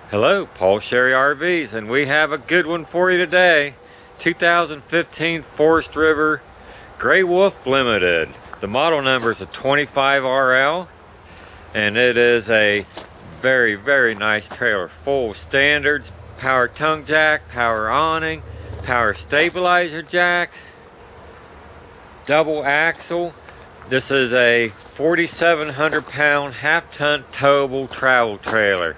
Hello, Paul Sherry RVs, and we have a good one for you today. 2015 Forest River Gray Wolf Limited. The model number is a 25RL, and it is a very, very nice trailer. Full standards, power tongue jack, power awning, power stabilizer jack, double axle. This is a 4,700 pound half-ton towable travel trailer.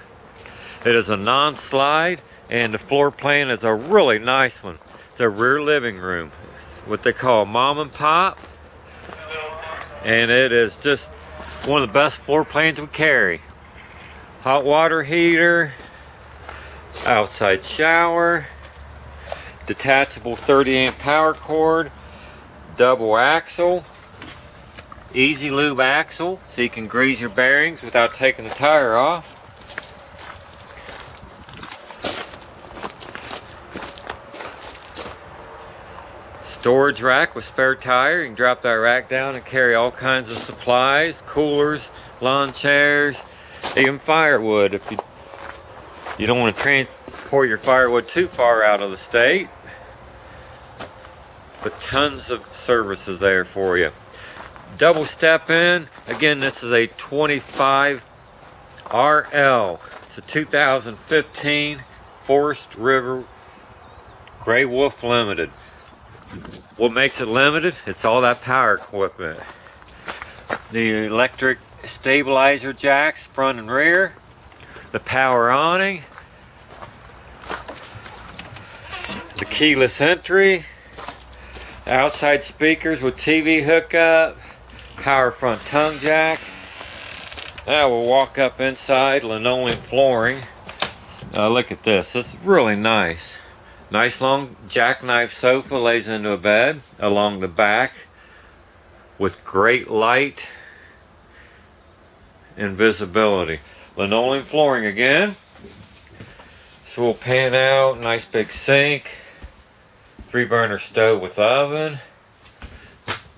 It is a non-slide, and the floor plan is a really nice one. It's a rear living room. It's what they call mom and pop. And it is just one of the best floor plans we carry. Hot water heater, outside shower, detachable 30 amp power cord, double axle, easy lube axle so you can grease your bearings without taking the tire off. Storage rack with spare tire. You can drop that rack down and carry all kinds of supplies, coolers, lawn chairs, even firewood if you don't want to transport your firewood too far out of the state. But tons of services there for you. Double step in. Again, this is a 25RL. It's a 2015 Forest River Gray Wolf Limited. What makes it limited? It's all that power equipment. The electric stabilizer jacks, front and rear. The power awning. The keyless entry. Outside speakers with TV hookup. Power front tongue jack. Now we'll walk up inside. Linoleum flooring. Look at this. This is really nice. Nice long jackknife sofa lays into a bed along the back with great light and visibility. Linoleum flooring again. So we'll pan out. Nice big sink. 3-burner stove with oven.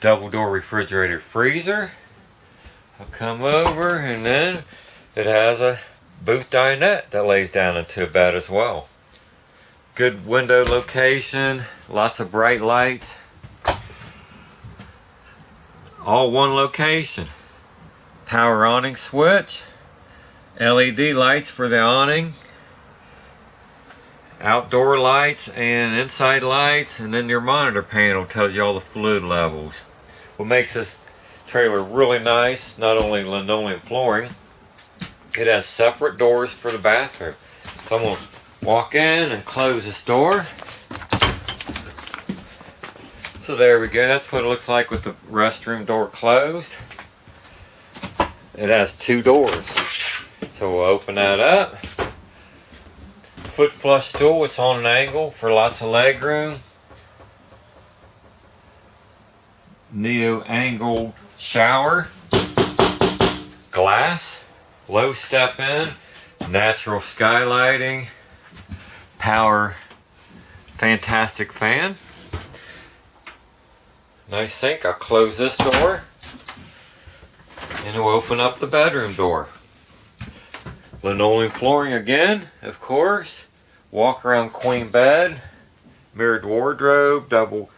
Double door refrigerator freezer. I'll come over, and then it has a booth dinette that lays down into a bed as well. Good window location, lots of bright lights. All one location. Power awning switch, LED lights for the awning, outdoor lights and inside lights, and then your monitor panel tells you all the fluid levels. What makes this trailer really nice, not only linoleum flooring, it has separate doors for the bathroom. So I'm going to walk in and close this door. So there we go. That's what it looks like with the restroom door closed. It has 2 doors. So we'll open that up. Foot flush stool. It's on an angle for lots of leg room. Neo angled shower. Glass. Low step in. Natural skylighting. Power fantastic fan. Nice sink. I'll close this door and we'll open up the bedroom door. Linoleum flooring again, of course. Walk around queen bed. Mirrored wardrobe. Double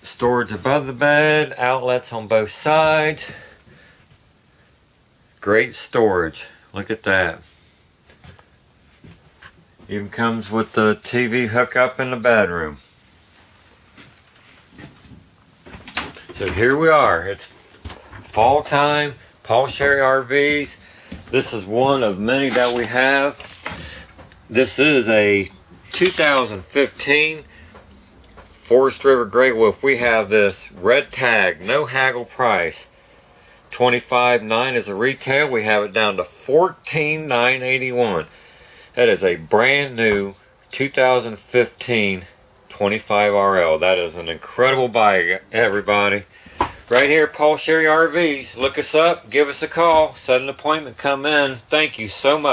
storage above the bed. Outlets on both sides. Great storage. Look at that. Even comes with the TV hookup in the bedroom. So here we are. It's fall time. Paul Sherry RVs. This is one of many that we have. This is a 2015 Forest River Gray Wolf. We have this red tag, no haggle price. $25,900 is a retail. We have it down to $14,981. That is a brand new 2015 25RL. That is an incredible buy, everybody. Right here, Paul Sherry RVs. Look us up, give us a call, set an appointment, come in. Thank you so much.